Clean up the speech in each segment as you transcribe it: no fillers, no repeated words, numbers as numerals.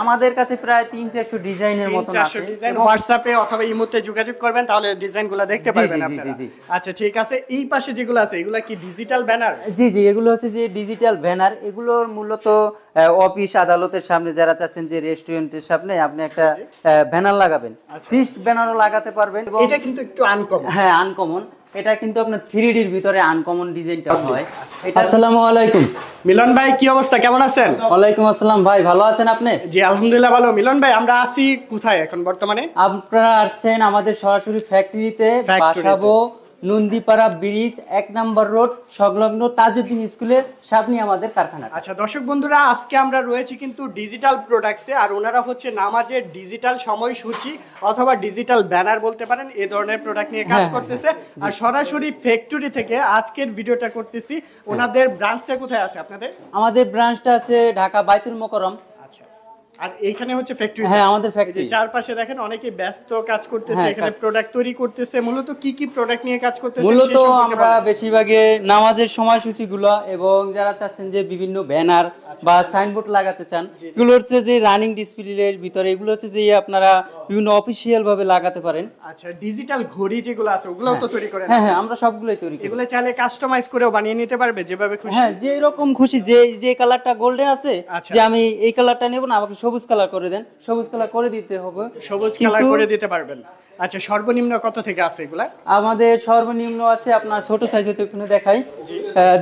আমাদের কাছে প্রায় 300-400 ডিজাইনের মতো আছে। ডিজাইন হোয়াটসঅ্যাপে অথবা ইমোতে যোগাযোগ করবেন, তাহলে ডিজাইনগুলো দেখতে পারবেন আপনারা। আচ্ছা ঠিক আছে, এই পাশে যেগুলো আছে এগুলো কি ডিজিটাল ব্যানার? জি জি, এগুলো হচ্ছে যে ডিজিটাল ব্যানার। এগুলোর মূলত অফিস আদালতের সামনে, যারা চাচ্ছেন যে রেস্টুরেন্টের সামনে আপনি একটা ব্যানার লাগাবেন, ফিক্সড ব্যানারও লাগাতে পারবেন। এটা কিন্তু একটু আনকমন। হ্যাঁ আনকমন, এটা কিন্তু আপনার 3D এর ভিতরে আনকমন ডিজাইনটা হয়। আসসালামু আলাইকুম মিলন ভাই, কি অবস্থা, কেমন আছেন? ওয়ালাইকুম আসসালাম ভাই, ভালো আছেন আপনি? জি আলহামদুলিল্লাহ ভালো। মিলন ভাই, আমরা আছি কোথায় এখন বর্তমানে? আপনারা আসছেন আমাদের সরাসরি ফ্যাক্টরিতে, বাসাবো নন্দীপাড়া ব্রিজ 1 নম্বর রোড সংলগ্ন তাজউদ্দিন স্কুলের সামনে আমাদের কারখানা। আচ্ছা দর্শক বন্ধুরা, আজকে আমরা রয়েছি কিন্তু ডিজিটাল প্রোডাক্টসে, আর ওনারা হচ্ছে নামাজের ডিজিটাল সময়সূচি অথবা ডিজিটাল ব্যানার বলতে পারেন, এই ধরনের প্রোডাক্ট নিয়ে কাজ করতেছে। আর সরাসরি ফ্যাক্টরি থেকে আজকের ভিডিওটা করতেছি। ওনাদের ব্রাঞ্চটা কোথায় আছে আপনাদের? আমাদের ব্রাঞ্চটা আছে ঢাকা বাইতুল মোকাররম। আর এইখানে হচ্ছে ফ্যাক্টরি। হ্যাঁ আমাদের ফ্যাক্টরি। চারপাশে দেখেন অনেকে ব্যস্ত কাজ করতেছে, এখানে প্রোডাক্ট তৈরি করতেছে। মূলত কি কি প্রোডাক্ট নিয়ে কাজ করতেছে? মূলত আমরা বেশিরভাগে নামাজের সময়সূচিগুলো এবং যারা চাচ্ছেন যে বিভিন্ন ব্যানার বা সাইনবোর্ড লাগাতে চান, এগুলো হচ্ছে যে রানিং ডিসপ্লের ভিতরে, এগুলো হচ্ছে যে আপনারা বিভিন্ন অফিশিয়াল ভাবে লাগাতে পারেন। আচ্ছা, ডিজিটাল ঘড়ি যেগুলো আছে ওগুলোও তো তৈরি করেন? হ্যাঁ হ্যাঁ, আমরা সবগুলোই তৈরি করি। এগুলো চাইলে কাস্টমাইজ করেও বানিয়ে নিতে পারবে যেভাবে খুশি? হ্যাঁ, যে রকম খুশি, যে কালারটা গোল্ডেন আছে, যে আমি এই কালারটা নেব না, আমাকে সবুজ কালার করে দেন, সবুজ কালার করে দিতে হবে, সবুজ কালার করে দিতে পারবেন। আচ্ছা, সর্বনিম্ন কত থেকে আছে এগুলা? আমাদের সর্বনিম্ন আছে আপনার ছোট সাইজ হচ্ছে, এখানে দেখাই,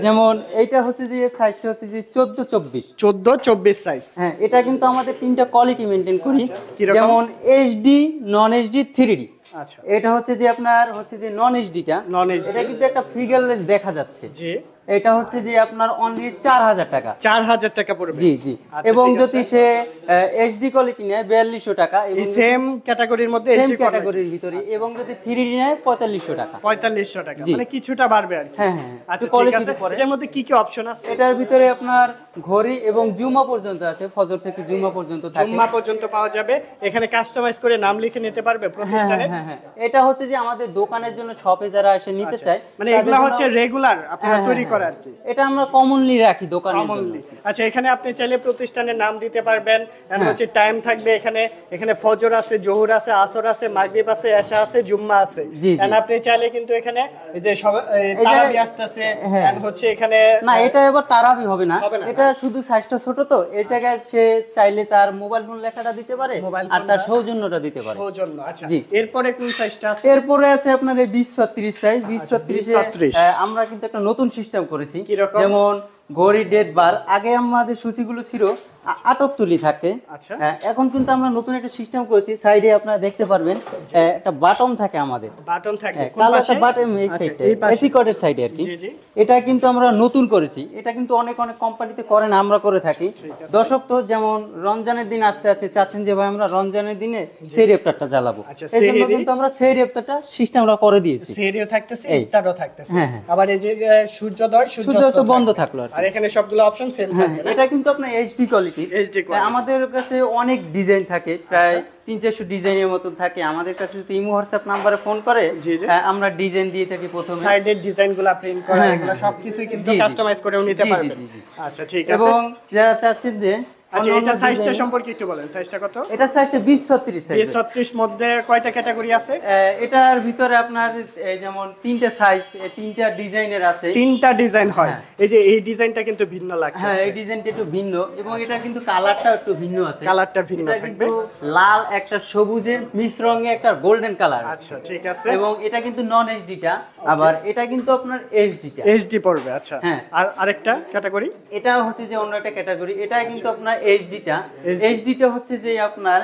যেমন এইটা হচ্ছে যে সাইজটা হচ্ছে যে 14-24 সাইজ। হ্যাঁ, এটা কিন্তু আমাদের 3টা কোয়ালিটি মেইনটেইন করি, যেমন এইচডি, নন এইচডি, 3ডি। আচ্ছা, এটা হচ্ছে যে আপনার হচ্ছে যে নন এইচডিটা, এটা কিন্তু একটা ফিগারলেস দেখা যাচ্ছে। জি, এটা হচ্ছে যে আপনার অনলি 4000 টাকা। 4000 টাকা পড়বে। জি জি, এবং যদি সে এইচডি কোয়ালিটি নেয় 4200 টাকা, এই সেম ক্যাটাগরির মধ্যে, সেম ক্যাটাগরির ভিতরে, এবং যদি 3ডি নেয় 4500 টাকা। 4500 টাকা, মানে কিছুটা বাড়বে আর কি। হ্যাঁ হ্যাঁ। আচ্ছা ঠিক আছে, এর মধ্যে কি কি অপশন আছে? এটার ভিতরে আপনার ঘড়ি এবং জুমা পর্যন্ত আছে, ফজর থেকে জুমা পর্যন্ত থাকে, জুমা পর্যন্ত পাওয়া যাবে। এখানে কাস্টমাইজ করে নাম লিখে নিতে পারবে প্রতিষ্ঠানে। হ্যাঁ হ্যাঁ, এটা হচ্ছে যে আমাদের দোকানের জন্য, শপে যারা এসে নিতে চায়, মানে এগুলা হচ্ছে রেগুলার আপনারা তৈরি করে আর কি। এটা আমরা কমনলি রাখি দোকানের জন্য। আচ্ছা, এখানে আপনি চাইলে প্রতিষ্ঠানের নাম দিতে পারবেন, এন্ড হচ্ছে টাইম থাকবে এখানে ফজর আছে, জোহর আছে, আসর আছে, মাগরিব আছে, এশা আছে, জুম্মা আছে। এন্ড আপনি চাইলে কিন্তু এখানে এই যে সব তারাবি আসতেছে, এন্ড হচ্ছে এখানে না, এটা এবার তারাবি হবে না, এটা শুধু সাইজটা ছোট, তো এই জায়গায় সে চাইলে তার মোবাইল ফোন লেখাটা দিতে পারে আর তার সৌজন্যটা দিতে পারে। সৌজন্য। আচ্ছা, এরপরে কোন সাইজটা আছে? এরপরে আছে আপনার এই 20-36 সাইজ। 20-36 আমরা কিন্তু একটা নতুন সিস্টেম করেছি, যেমন ঘড়ি, ডেট, বার। আগে আমাদের সূচিগুলো ছিল আটক তুলি থাকে, এখন কিন্তু আমরা নতুন একটা সিস্টেম করেছি। সাইডে আপনারা দেখতে পারবেন একটা বাটন থাকে, আমাদের বাটন থাকে, কালো একটা বাটন এই সাইডে, এসি কোডের সাইডে আর কি। এটা কিন্তু আমরা নতুন করেছি, এটা কিন্তু অনেক কোম্পানিতে করে না, আমরা করে থাকি। দর্শক তো যেমন রমজানের দিন আসতে আছে, চাচ্ছেন যে ভাই আমরা রমজানের দিনে সেহরি ইফতারটা জ্বালাবো, এই জন্য কিন্তু আমরা সেহরি ইফতারটা সিস্টেমটা করে দিয়েছি। সেহরিও থাকতেছে, ইফতারও থাকতেছে, আবার এই যে সূর্যোদয় সূর্যাস্ত বন্ধ থাকলো আর এখানে সবগুলো অপশন সেম থাকবে। এটা কিন্তু আপনার এইচডি কোয়ালিটি। আমাদের কাছে অনেক ডিজাইন থাকে, প্রায় 300-400 ডিজাইনের মতো থাকে। আমাদের কাছে যদি ইমো হোয়াটসঅ্যাপ নাম্বারে ফোন করে, আমরা ডিজাইন দিয়ে থাকি। প্রথমে সাইডের ডিজাইনগুলো প্রিন্ট করা, এগুলো সবকিছুই কিন্তু কাস্টমাইজ করে নিতে পারবেন। আচ্ছা ঠিক আছে, এবং যারা চাচ্ছেন যে আচ্ছা, এটা সাইজটা সম্পর্কে একটু বলেন, সাইজটা কত? এটা সাইজটা 20-36 সাইজ। 20-36 মধ্যে কয়টা ক্যাটাগরি আছে? এটার ভিতরে আপনার যেমন 3টা সাইজ, 3টা ডিজাইনের আছে। 3টা ডিজাইন হয়। এই যে এই ডিজাইনটা কিন্তু ভিন্ন লাগছে। হ্যাঁ, এই ডিজাইনটা একটু ভিন্ন, এবং এটা কিন্তু কালারটা একটু ভিন্ন আছে। কালারটা ভিন্ন থাকবে, লাল একটা সবুজের মিক্স রঙে একটা গোল্ডেন কালার। আচ্ছা ঠিক আছে, এবং এটা কিন্তু নন এইচডিটা, আবার এটা কিন্তু আপনার এইচডিটা, এইচডি পড়বে। আচ্ছা, আর আরেকটা ক্যাটাগরি, এটা হচ্ছে যে অন্য একটা ক্যাটাগরি, এটা কিন্তু আপনার এইচডিটা হচ্ছে যে আপনার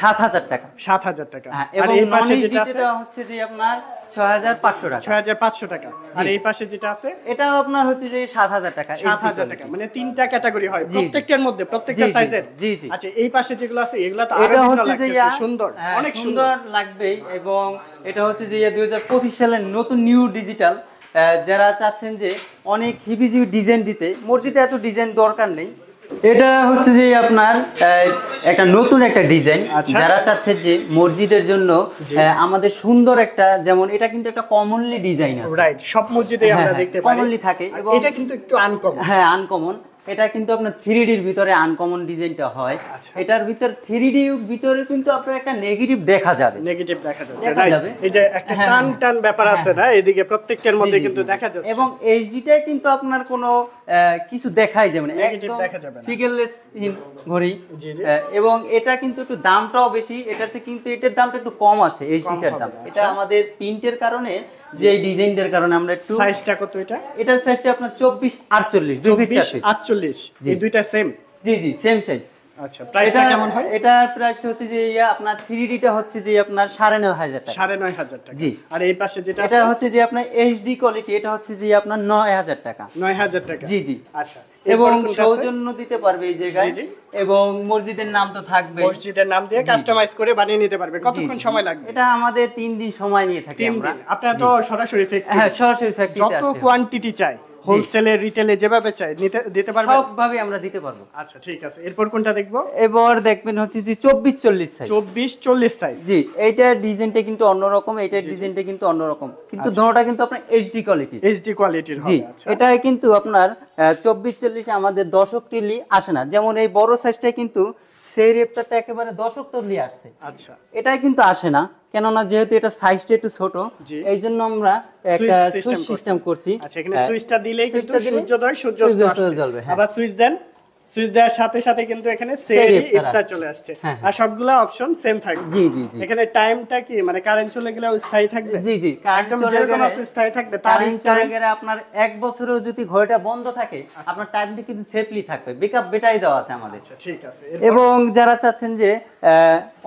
7000 টাকা। 7000 টাকা। আর এই পাশে যেটা হচ্ছে যে আপনার 6500 টাকা। 6500 টাকা। আর এই পাশে যেটা আছে এটা আপনার হচ্ছে যে 7000 টাকা। 7000 টাকা, মানে 3টা ক্যাটাগরি হয় প্রত্যেকটার মধ্যে, প্রত্যেকটা সাইজের। জি জি। আচ্ছা, এই পাশে যেগুলো আছে এগুলো তো আরো ভালো লাগছে, সুন্দর, অনেক সুন্দর লাগবেই। এবং এটা হচ্ছে যে 2025 সালের নতুন নিউ ডিজিটাল। যারা চাচ্ছেন যে অনেক হিবিজিবি ডিজাইন দিতে, মসজিদে এত ডিজাইন দরকার নেই, এটা হচ্ছে যে আপনার একটা নতুন একটা ডিজাইন। যারা চাচ্ছে যে মসজিদের জন্য আমাদের সুন্দর একটা, যেমন এটা কিন্তু একটা কমনলি ডিজাইন আছে, রাইট, সব মসজিদে আমরা দেখতে পাই কমনলি থাকে, এবং এটা কিন্তু একটু আনকমন। হ্যাঁ, আনকমন। এটা কিন্তু আপনার 3D এর ভিতরে আনকমন ডিজাইনটা হয়। আচ্ছা। এটার ভিতর 3D এর ভিতরে কিন্তু আপনার একটা নেগেটিভ দেখা যাবে। নেগেটিভ দেখা যাচ্ছে, দেখা রাইট? যাবে। এই যে একটা হ্যাঁ, টান হ্যাঁ। টান ব্যাপার আছে না, এদিকে প্রত্যেকটার মধ্যে জি, জি, কিন্তু জি। দেখা যাচ্ছে। এবং এইচডিটাই কিন্তু আপনার কোনো কিছু দেখাই যাবে না, Negative একদম দেখা যাবে না। ফিগারলেস ঘড়ি। জি, জি। এবং এটা কিন্তু একটু দামটাও বেশি, এটাতে কিন্তু এটার দামটা একটু কম আছে এইচডিটার হবে, দাম। আচ্ছা। এটা আমাদের প্রিন্টের কারণে, যে এই ডিজাইনটার কারণে আমরা একটু, সাইজটা কত এটা? এটার সাইজটা আপনার 24-48 দুই ফিট 24 চার ফিট। 48, জি। এই দুইটা সেম। জি জি সেম সাইজ। আচ্ছা, প্রাইসটা কেমন হয়? এটা প্রাইস হচ্ছে যে আপনার 3D টা হচ্ছে যে আপনার 9,500 টাকা। 9,500 টাকা। জি। আর এই পাশে যেটা এটা আছে হচ্ছে যে আপনার এইচডি কোয়ালিটি, এটা হচ্ছে যে আপনার 9,000 টাকা। 9,000 টাকা। জি জি। আচ্ছা, এবং এরপর কোনটা আছে? সৌজন্য দিতে পারবে এই জায়গায়। জি, জি। এবং মসজিদের নাম তো থাকবে। মসজিদের নাম দিয়ে কাস্টমাইজ করে বানিয়ে নিতে পারবে। কতক্ষণ সময় লাগবে? এটা আমাদের 3 দিন সময় নিয়ে থাকি 3 আমরা। দিন। আপনারা তো সরাসরি ফ্যাক্টরি, হ্যাঁ, সরাসরি ফ্যাক্টরিতে যত কোয়ান্টিটি চাই, হোলসেলে রিটেলে যেভাবে চাই দিতে পারবে। সবভাবে আমরা দিতে পারবো। আচ্ছা, ঠিক আছে। এরপর কোনটা দেখবো? এবার দেখবেন হচ্ছে যে 24-40 সাইজ। 24-40 সাইজ। জি, এইটার ডিজাইনটা কিন্তু অন্যরকম, এইটার ডিজাইনটা কিন্তু অন্যরকম, কিন্তু দুটোটা কিন্তু আপনার এইচডি কোয়ালিটি। এইচডি কোয়ালিটির জি, হবে। আচ্ছা, এটা কিন্তু আপনার 24-40 আমাদের দশক টিলি আসে না। যেমন এই বড় সাইজটা কিন্তু সেই রেপটাতে একেবারে দশক তলি আসছে, আচ্ছা। এটাই কিন্তু আসে না, কেননা যেহেতু এটা সাইজটা একটু ছোট, জি। এই জন্য আমরা একটা সুইচ সিস্টেম করছি। আচ্ছা, এখানে সুইচটা দিলেই কিন্তু সুইচটা দিলে সূর্যোদয় সূর্যাস্ত সূর্যাস্ত আসছে। জ্বলবে, হ্যাঁ। আবার সুইচ দেন, সুইচ দেওয়ার সাথে সাথে কিন্তু এখানে সেহরি সেহরি ইফতার ইফতার আসছে। চলে আসছে। হ্যাঁ, আর সবগুলা অপশন সেম থাকবে। জি জি জি। এখানে টাইমটা কি, মানে কারেন্ট চলে গেলে স্থায়ী থাকবে? জি জি, একদম যেরকম আছে স্থায়ী থাকবে। কারেন্ট চলে গেলে আপনার 1 বছরেও যদি ঘড়িটা বন্ধ থাকে, আপনার টাইমটা কিন্তু সেফলি থাকবে। ব্যাকআপ বেটাই দেওয়া আছে আমাদের। আচ্ছা, ঠিক আছে। এবং যারা চাচ্ছেন যে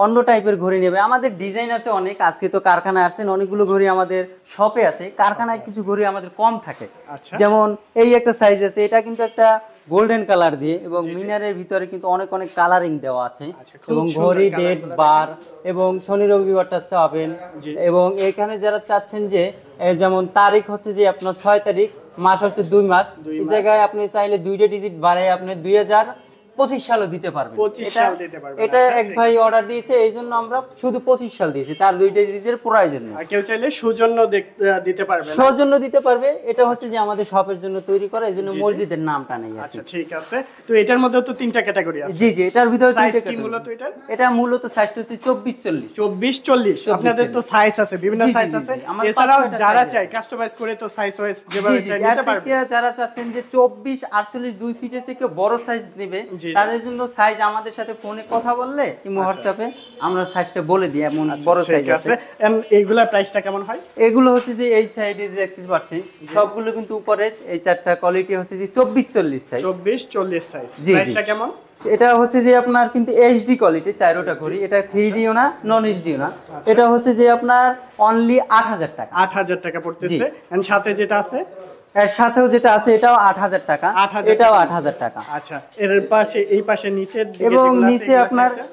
অন্য টাইপের ঘড়ি নেবে, আমাদের ডিজাইন আছে অনেক। আজকে তো কারখানায় আসছেন, অনেকগুলো ঘড়ি আমাদের শপে আছে। কারখানায় কিছু ঘড়ি আমাদের কম থাকে। আচ্ছা। যেমন এই একটা সাইজ আছে, এটা কিন্তু একটা গোল্ডেন কালার দিয়ে, এবং মিনারের ভিতরে কিন্তু অনেক অনেক কালারিং দেওয়া আছে। আচ্ছা, খুব এবং সুন্দর ঘড়ি, ডেট, কালারগুলো। বার, এবং শনি রবিবারটা চাবেন। জি। এবং এখানে যারা চাচ্ছেন যে যেমন তারিখ হচ্ছে যে আপনার 6 তারিখ, মাস হচ্ছে 2 মাস, এই জায়গায় আপনি চাইলে 2টা ডিজিট বাড়ায় আপনি 2025 সালও দিতে পারবেন। 25 সাল দিতে পারবেন। এটা আচ্ছা, এক ঠিক ভাই অর্ডার দিয়েছে, এই জন্য আমরা শুধু 25 সাল দিয়েছি, তার 2টা ডিজিটের প্রয়োজন নেই। আর কেউ চাইলে সৌজন্য দিতে পারবে না? সৌজন্য দিতে পারবে। এটা হচ্ছে যে আমাদের শপের জন্য তৈরি করা, এই জন্য মসজিদের নামটা নেই আর কি। আচ্ছা, ঠিক আছে। তো এটার মধ্যে তো 3টা ক্যাটাগরি আছে। জি জি, এটার ভিতরে সাইজ তিনটে কি category। মূলত এটার? এটা মূলত সাইজটা হচ্ছে 24-40। 24-40। আপনাদের তো সাইজ আছে, বিভিন্ন জি, জি, সাইজ জি, আছে। জি। আমার এছাড়াও 5-6টা যারা size চায় কাস্টমাইজ করে তো সাইজ ওয়াইজ যেভাবে চায় নিতে পারবে। যারা চাচ্ছেন যে 24-48 2 ফিটের থেকে বড় সাইজ নেবে, জি। তাদের জন্য সাইজ আমাদের সাথে ফোনে কথা বললে কিংবা হোয়াটসঅ্যাপে আমরা সাইজটা বলে দিই, এমন বড় সাইজ ঠিক আছে। আছে। এন্ড এইগুলা প্রাইসটা কেমন হয়? এগুলো হচ্ছে যে এই সাইডে যে দেখতে পাচ্ছেন সবগুলো কিন্তু উপরে, এই চারটা কোয়ালিটি হচ্ছে যে 24-40 সাইজ। 24-40 সাইজ। জি, জি। প্রাইসটা কেমন? এটা হচ্ছে যে আপনার কিন্তু এইচডি কোয়ালিটি, চারোটা ঘড়ি। এটা 3Dও না, নন এইচডিও না। এটা হচ্ছে যে আপনার অনলি 8,000 টাকা। 8,000 টাকা পড়তেছে। এন্ড সাথে যেটা আছে, এর সাথেও যেটা আছে এটাও 8,000 টাকা, 8,000 এটাও টাকা। 8,000 টাকা। আচ্ছা, এর পাশে এই পাশে নিচের দিকে এবং যেগুলো আছে, নিচে এগুলা আপনার size টা?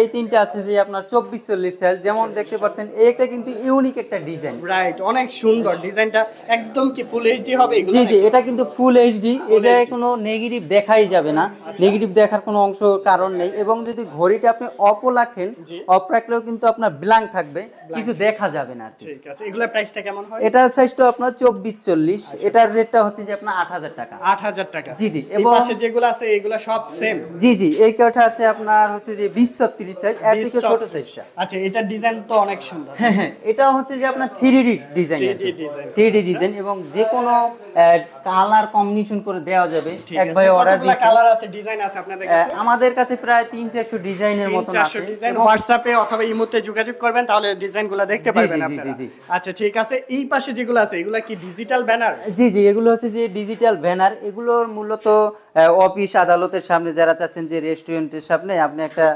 এই তিনটা আছে যে আপনার 24-40 সাইজ। যেমন দেখতে পাচ্ছেন এই একটা কিন্তু ইউনিক একটা ডিজাইন। রাইট, অনেক সুন্দর ডিজাইনটা। একদম কি ফুল এইচডি হবে এগুলো? জি জি, এটা কিন্তু ফুল এইচডি। এটা কোনো নেগেটিভ দেখাই যাবে না, নেগেটিভ দেখার কোনো অংশ কারণ নেই। এবং যদি ঘড়িটা আপনি অফও রাখেন, অফ রাখলেও কিন্তু আপনার ব্ল্যাঙ্ক থাকবে, কিছু দেখা যাবে না আর কি। ঠিক আছে। এগুলা প্রাইসটা কেমন হয়? এটার সাইজটা আপনার 24-40, এটার রেটটা হচ্ছে যে আপনার 8,000 টাকা। 8,000 টাকা। জি জি। এই পাশে যেগুলো আছে এগুলা সব সেম? জি জি, এই কাটা আছে আপনার হচ্ছে যে 20-36 সাইজ, এর থেকে ছোট সাইজটা। আচ্ছা, এটার ডিজাইন তো অনেক সুন্দর। হ্যাঁ হ্যাঁ, এটা হচ্ছে যে আপনার 3D design, 3D design। 3D design, এবং যে কোনো কালার কম্বিনেশন করে দেওয়া যাবে। ঠিক এক আছে। ভাই অর্ডার কতগুলা দিয়েছে। কালার আছে, ডিজাইন আছে আপনাদের কাছে? আমাদের কাছে প্রায় 300-400 ডিজাইনের মতন 300-400 আছে। ডিজাইন। এবং হোয়াটসঅ্যাপে অথবা ইমোতে যোগাযোগ করবেন, তাহলে ডিজাইনগুলো দেখতে জি, পারবেন জি, জি, আপনারা। জি, জি। আচ্ছা, ঠিক আছে। এই পাশে যেগুলো আছে এগুলা কি ডিজিটাল ব্যানার? জি জি, এগুলো হচ্ছে যে ডিজিটাল ব্যানার। এগুলোর মূলত অফিস আদালতের সামনে, যারা চাচ্ছেন যে রেস্টুরেন্টের সামনে আপনি একটা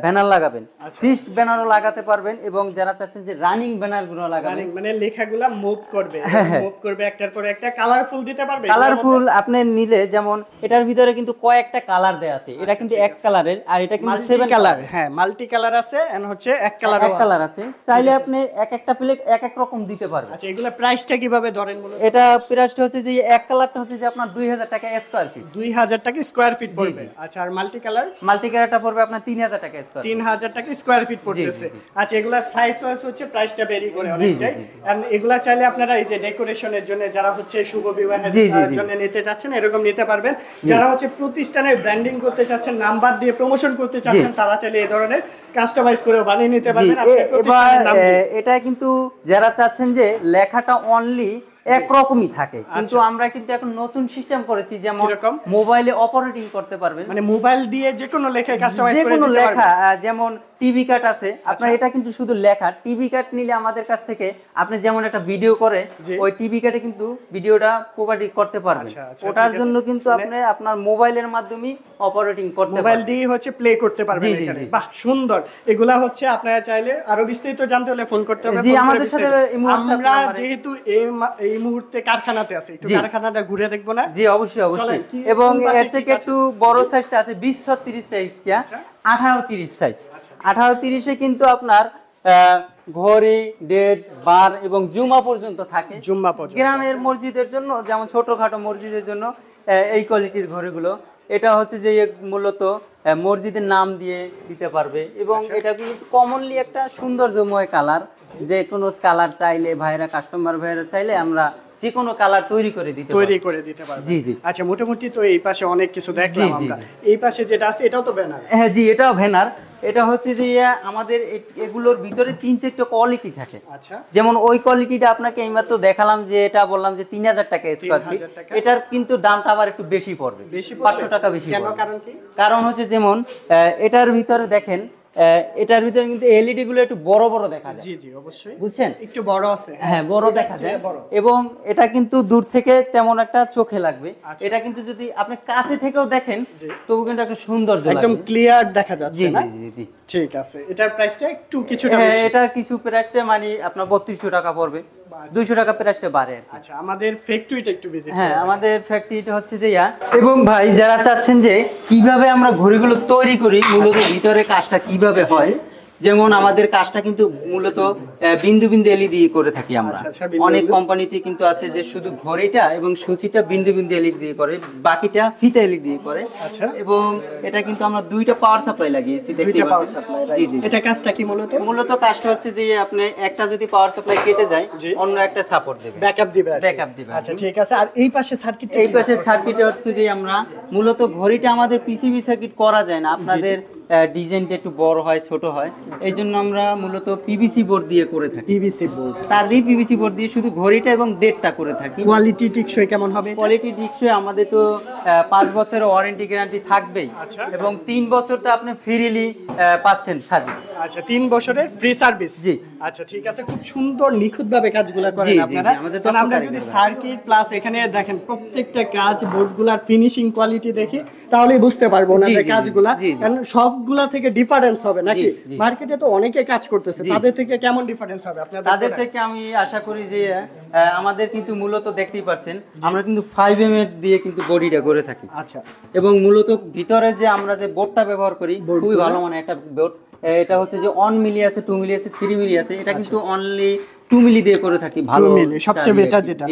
ব্যানার লাগাবেন, ফিক্সড ব্যানারও লাগাতে পারবেন। এবং যারা চাচ্ছেন যে রানিং ব্যানারগুলো লাগাবেন, মানে লেখাগুলা মুভ করবে, মুভ করবে একটার পর একটা, কালারফুল দিতে পারবে? কালারফুল আপনি নিলে, যেমন এটার ভিতরে কিন্তু কয়েকটা কালার দেয়া আছে। এটা কিন্তু এক কালারের, আর এটা কিন্তু 7 কালার। হ্যাঁ, মাল্টি কালার আছে এন্ড হচ্ছে এক কালার এক কালার আছে। চাইলে আপনি এক একটা প্লেট এক এক রকম দিতে পারবেন। আচ্ছা, এগুলা প্রাইসটা কিভাবে ধরেন মূলত? এটা প্রাইসটা হচ্ছে যে এক কালারটা হচ্ছে যে আপনার 2,000 টাকা স্কয়ার ফিট। 2000 টাকা স্কয়ার ফিট পড়বে। আচ্ছা, আর মাল্টি কালারটা পড়বে আপনার 3000 টাকা স্কয়ার। 3000 টাকা স্কয়ার ফিট পড়তেছে। আচ্ছা, এগুলা সাইজ ওয়াইজ হচ্ছে প্রাইসটা ভেরি করে অনেকটাই। এন্ড এগুলা চাইলে আপনারা এই যে ডেকোরেশনের জন্য যারা হচ্ছে শুভ বিবাহের জন্য নিতে চাচ্ছেন এরকম নিতে পারবেন। যারা হচ্ছে প্রতিষ্ঠানের ব্র্যান্ডিং করতে চাচ্ছেন, নাম্বার দিয়ে প্রমোশন করতে চাচ্ছেন, তারা চাইলে এই ধরনের কাস্টমাইজ করে বানিয়ে নিতে পারবেন আপনি প্রতিষ্ঠানের নাম দিয়ে। এটা কিন্তু যারা চাচ্ছেন যে লেখাটা অনলি একরকমই থাকে, কিন্তু আমরা কিন্তু এখন নতুন সিস্টেম করেছি, যেমন মোবাইলে অপারেটিং করতে পারবেন, মানে মোবাইল দিয়ে যে কোনো লেখায় কাস্টমাইজ করে যেকোনো দিতে পারবেন। লেখা, যেমন টিভি কাট আছে আপনার, এটা কিন্তু শুধু লেখা। টিভি কাট নিলে আমাদের কাছ থেকে আপনি যেমন একটা ভিডিও করে ওই টিভি কাটে কিন্তু ভিডিওটা প্রপার্টি করতে পারবেন। ওটার জন্য কিন্তু আপনি আপনার মোবাইলের মাধ্যমে অপারেটিং করতে পারবেন, মোবাইল দিয়ে হচ্ছে প্লে করতে পারবেন এখানে। বাহ, সুন্দর। এগুলা হচ্ছে আপনারা চাইলে আরো বিস্তারিত জানতে হলে ফোন করতে হবে। জি, আমাদের সাথে আমরা যেহেতু এই মুহূর্তে কারখানাতে আছি, একটু কারখানাটা ঘুরে দেখবো না? জি, অবশ্যই অবশ্যই। এবং এর থেকে একটু বড় সাইজটা আছে 20-30 সাইজটা, 18-30 সাইজ। 18-30 এ কিন্তু আপনার ঘড়ি, ডেট, বার এবং জুমা পর্যন্ত থাকে। জুম্মা পর্যন্ত। গ্রামের মসজিদের জন্য, যেমন ছোটখাটো মসজিদের জন্য এই কোয়ালিটির ঘড়িগুলো। এটা হচ্ছে যে মূলত মসজিদের নাম দিয়ে দিতে পারবে, এবং এটা কিন্তু কমনলি একটা সৌন্দর্যময় কালার। যে কোনো কালার চাইলে কাস্টমার ভাইরা চাইলে আমরা যে কোনো কালার তৈরি করে দিতে পারবো। জি জি। আচ্ছা, মোটামুটি তো এই পাশে অনেক কিছু দেখলাম আমরা। এই পাশে যেটা আছে এটাও তো ব্যানার? হ্যাঁ জি, এটাও ব্যানার। এটা হচ্ছে যে আমাদের এগুলোর ভিতরে 3-4টা কোয়ালিটি থাকে। আচ্ছা, যেমন ওই কোয়ালিটিটা আপনাকে এইমাত্র দেখালাম, যে এটা বললাম যে 3000 টাকা স্কয়ার ফিট। এটার কিন্তু দামটা আবার একটু বেশি পড়বে, 500 টাকা বেশি পড়বে। কারণ কি? কারণ হচ্ছে যেমন এটার ভিতরে দেখেন, এটার ভিতরে কিন্তু এলইডি গুলো একটু বড় বড় দেখা যায়। জি জি, অবশ্যই বুঝছেন, একটু বড় আছে। হ্যাঁ, বড় দেখা যায়, এবং এটা কিন্তু দূর থেকে তেমন একটা চোখে লাগবে। এটা কিন্তু যদি আপনি কাছে থেকেও দেখেন তবু কিন্তু একটা সৌন্দর্য লাগবে, একদম ক্লিয়ার দেখা যাচ্ছে না? জি জি জি। ঠিক আছে, এটার প্রাইসটা একটু কিছুটা বেশি। এটা কিছু প্রাইসটা মানে আপনার 3200 টাকা পড়বে, 200 টাকা প্রাইসটা বাড়ে। আচ্ছা, আমাদের ফ্যাক্টরিটা একটু ভিজিট হ্যাঁ, আমাদের ফ্যাক্টরিটা হচ্ছে যে এবং ভাই যারা চাচ্ছেন যে কিভাবে আমরা ঘড়িগুলো তৈরি করি, মূলত ভিতরে কাজটা কিভাবে হয়, যেমন আমাদের কাজটা কিন্তু মূলত বিন্দু বিন্দু এলইডি দিয়ে করে থাকি আমরা। অনেক কোম্পানিতে কিন্তু আছে যে শুধু ঘড়িটা এবং সূচিটা বিন্দু বিন্দু এলইডি দিয়ে করে, বাকিটা ফিতা এলইডি দিয়ে করে। এবং এটা কিন্তু আমরা দুইটা পাওয়ার সাপ্লাই লাগিয়েছি, দেখতে পাচ্ছেন। জি জি। এটা কাজটা কি মূলত কাজটা হচ্ছে যে আপনি একটা যদি পাওয়ার সাপ্লাই কেটে যায়, অন্য একটা সাপোর্ট দেবে, ব্যাকআপ দিবে। আচ্ছা, ঠিক আছে। আর এই পাশে সার্কিট? এই পাশে সার্কিট হচ্ছে যে আমরা মূলত ঘড়িটা আমাদের পিসিবি সার্কিট করা যায় না, আপনাদের ডিজাইনটা একটু বড় হয়, ছোট হয়, এই জন্য আমরা মূলত পিভিসি বোর্ড দিয়ে করে থাকি। পিভিসি বোর্ড, পিভিসি বোর্ড দিয়ে শুধু ঘড়িটা এবং ডেটটা করে থাকি। কোয়ালিটি টিকসই কেমন হবে? কোয়ালিটি টিকসই আমাদের তো 5 বছরের ওয়ারেন্টি গ্যারান্টি থাকবেই, এবং 3 বছর তো আপনি ফ্রিলি পাচ্ছেন সার্ভিস। আচ্ছা, 3 বছরের ফ্রি সার্ভিস। জি। আচ্ছা, ঠিক আছে। খুব সুন্দর নিখুঁতভাবে কাজগুলো করেন আপনারা। কারণ আমরা যদি সার্কিট প্লাস এখানে দেখেন প্রত্যেকটা কাজ, বোর্ডগুলোর ফিনিশিং কোয়ালিটি দেখি, তাহলেই বুঝতে পারবো না যে কাজগুলা, কারণ সবগুলা থেকে ডিফারেন্স হবে নাকি? মার্কেটে তো অনেকে কাজ করতেছে, তাদের থেকে কেমন ডিফারেন্স হবে আপনাদের? তাদের থেকে আমি আশা করি যে আমাদের কিন্তু মূলত দেখতেই পাচ্ছেন আমরা কিন্তু 5mm দিয়ে কিন্তু বডিটা করে থাকি। আচ্ছা, এবং মূলত ভিতরে যে আমরা যে বোর্ডটা ব্যবহার করি খুবই ভালো মানের একটা বোর্ড। এটা হচ্ছে যে 1 মিলি আছে, 2 মিলি আছে, 3 মিলি আছে। এটা কিন্তু অনলি 2 মিলি দিয়ে করে থাকি, ভালো সবচেয়ে বেটার যেটা।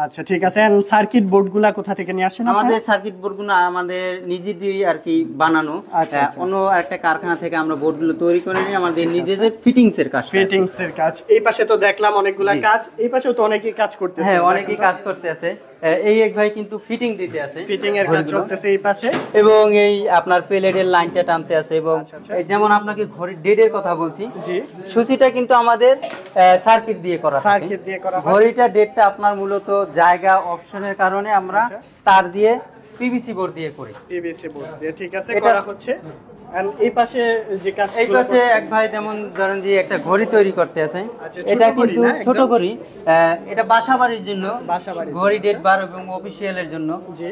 আচ্ছা, ঠিক আছে। এন্ড সার্কিট বোর্ডগুলা কোথা থেকে নিয়ে আসেন? আমাদের সার্কিট বোর্ডগুলো আমাদের নিজেদের আর কি বানানো। অন্য একটা কারখানা থেকে আমরা বোর্ডগুলো তৈরি করে নিয়ে আমাদের নিজেদের ফিটিংস এর কাজ। এই পাশে তো দেখলাম অনেকগুলা কাজ, এই পাশেও তো অনেকেই কাজ করতেছে। হ্যাঁ, অনেকেই কাজ করতে আছে। এই এক ভাই কিন্তু ফিটিং দিতে আছে, ফিটিং এর কাজ চলতেছে এই পাশে, এবং এই আপনার প্লেটের লাইনটা টানতে আছে। এবং যেমন আপনাকে ঘড়ির ডেটের কথা বলছি, জি, সূচিটা কিন্তু আমাদের সার্কিট দিয়ে করা, ঘড়িটা ডেটটা আপনার মূলত জায়গা অপশনের কারণে আমরা তার দিয়ে পিভিসি বোর্ড দিয়ে করি। পিভিসি বোর্ড দিয়ে, ঠিক আছে, করা হচ্ছে। এই পাশে যে কাজ, এই পাশে এক ভাই যেমন ধরেন যে একটা ঘড়ি তৈরি করতে আছে, এটা কিন্তু ছোট ঘড়ি, এটা বাসাবাড়ির জন্য, ঘড়ি ডেট বার এবং অফিসিয়ালের জন্য।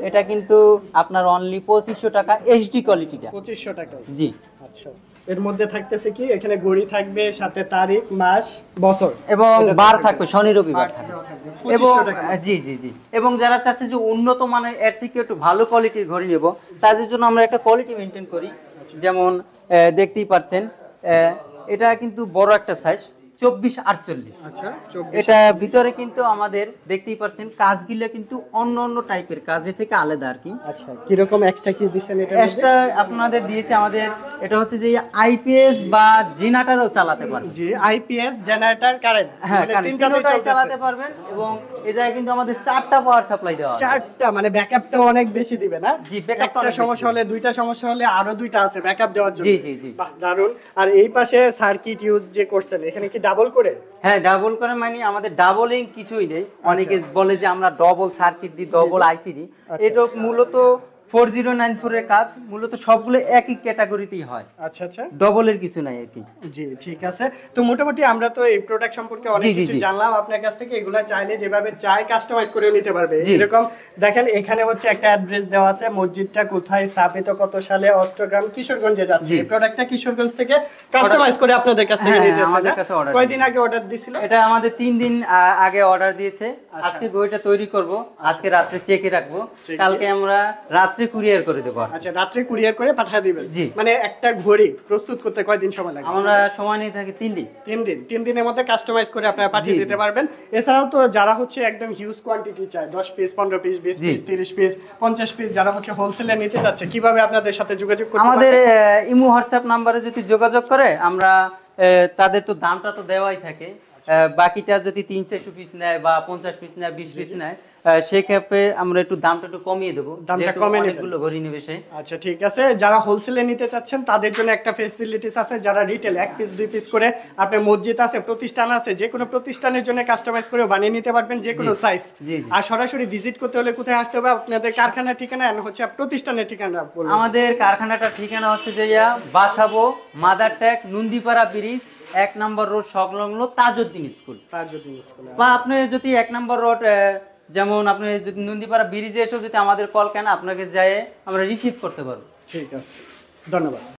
এটা কিন্তু আপনার অনলি 2500 টাকা এইচডি কোয়ালিটিটা। 2500 টাকা? জি। আচ্ছা, এর মধ্যে থাকতেছে কি? এখানে ঘড়ি থাকবে, সাথে তারিখ, মাস, বছর এবং বার থাকবে, শনি রবিবার থাকবে। এবং জি জি জি। এবং যারা চাচ্ছে যে উন্নত মানের এর থেকে একটু ভালো কোয়ালিটির ঘড়ি নেব, তাদের জন্য আমরা একটা কোয়ালিটি মেনটেন করি। যেমন দেখতেই পাচ্ছেন, এটা কিন্তু বড় একটা সাইজ, 2448। আচ্ছা 24। এটা ভিতরে কিন্তু আমাদের দেখতেই পাচ্ছেন কাজগুলো কিন্তু অন্য অন্য টাইপের কাজের থেকে আলাদা আর কি। আচ্ছা কিরকম এক্সট্রা কি দিচ্ছেন এটা? এক্সট্রা আপনাদের দিয়েছে আমাদের এটা হচ্ছে যে আইপিএস বা জেনারেটরও চালাতে পারবেন। জি আইপিএস জেনারেটর কারেন্ট, হ্যাঁ মানে তিনটাই চালাতে পারবেন এবং এই জায়গায় কিন্তু আমাদের 4টা পাওয়ার সাপ্লাই দেওয়া আছে। 4টা, মানে ব্যাকআপটা অনেক বেশি দিবে না? জি, ব্যাকআপটা একটা সমস্যা হলে, দুইটা সমস্যা হলে আরো দুইটা আছে ব্যাকআপ দেওয়ার জন্য। জি জি জি। বাহ দারুন। আর এই পাশে সার্কিট ইউজ যে করছেন, এখানে কি ডাবল করে? হ্যাঁ ডাবল করে, মানে আমাদের ডাবলিং কিছুই নেই। অনেকে বলে যে আমরা ডবল সার্কিট দিই, ডবল আইসি দিই। এটা মূলত 4094 এর কাজ মূলত সবগুলো একই ক্যাটাগরিতেই হয়। আচ্ছা আচ্ছা, ডবলের কিছু নাই আর কি। জি ঠিক আছে। তো মোটামুটি আমরা তো এই প্রোডাক্ট সম্পর্কে অনেক জি, জি, কিছু জি। জানলাম আপনার কাছ থেকে। এগুলা চাইলে যেভাবে চাই কাস্টমাইজ করে নিতে পারবে। জি। এরকম দেখেন এখানে হচ্ছে একটা অ্যাড্রেস দেওয়া আছে, মসজিদটা কোথায় স্থাপিত, কত সালে, অষ্টগ্রাম কিশোরগঞ্জে যাচ্ছে। জি। এই প্রোডাক্টটা কিশোরগঞ্জ থেকে কাস্টমাইজ করে আপনাদের কাছ থেকে হ্যাঁ, নিতে আমাদের কাছে order কয়দিন আগে অর্ডার দিছিল? এটা আমাদের 3 দিন আগে অর্ডার দিয়েছে। আচ্ছা। আজকে বইটা তৈরি করব, আজকে রাত্রে চেকে রাখবো, কালকে আমরা রাত্রে কুরিয়ার করে দেবো। আচ্ছা রাত্রে কুরিয়ার করে পাঠিয়ে দিবেন। জি। মানে একটা ঘড়ি প্রস্তুত করতে কয়দিন সময় লাগে? আমরা সময় নিয়ে থাকি 3 দিন। 3 দিনের মধ্যে কাস্টমাইজ করে আপনারা পাঠিয়ে জি, দিতে জি। পারবেন। এছাড়াও তো যারা হচ্ছে একদম হিউজ কোয়ান্টিটি চায়, 10 পিস, 15 পিস, 20 জি। পিস, 30 পিস, 50 পিস, যারা হচ্ছে হোলসেলে নিতে চাচ্ছে, কিভাবে আপনাদের সাথে যোগাযোগ করতে আমাদের পারবে? ইমো হোয়াটসঅ্যাপ নাম্বারে যদি যোগাযোগ করে আমরা তাদের তো দামটা তো দেওয়াই থাকে। বাকিটা যদি 300 পিস নেয় বা 50 পিস নেয়, 20 পিস নেয়, সেই ক্ষেত্রে আমরা একটু দামটা একটু কমিয়ে দেবো, দামটা যেহেতু কমিয়ে নেবেন। অনেকগুলো ঘড়ি নেবে সে। আচ্ছা ঠিক আছে। যারা হোলসেলে নিতে চাচ্ছেন তাদের জন্য একটা ফেসিলিটিস আছে। যারা রিটেল 1 পিস 2 পিস করে, আপনার মসজিদ আছে, প্রতিষ্ঠান আছে, যে কোনো প্রতিষ্ঠানের জন্য কাস্টমাইজ করে বানিয়ে নিতে পারবেন যে কোনো সাইজ। জি, জি। আর সরাসরি ভিজিট করতে হলে কোথায় আসতে হবে? আপনাদের কারখানার ঠিকানা আর হচ্ছে প্রতিষ্ঠানের ঠিকানা বলুন। আমাদের কারখানাটার ঠিকানা হচ্ছে যে বাসাবো মাদার ট্যাগ নন্দীপাড়া ব্রিজ 1 নম্বর রোড সংলগ্ন তাজউদ্দিন স্কুল। তাজউদ্দিন স্কুল। বা আপনি যদি 1 নম্বর রোড যেমন আপনি যদি নন্দীপাড়া ব্রিজে এসেও যদি আমাদের কল কেন আপনাকে যায় আমরা রিসিভ করতে পারবো। ঠিক আছে, ধন্যবাদ।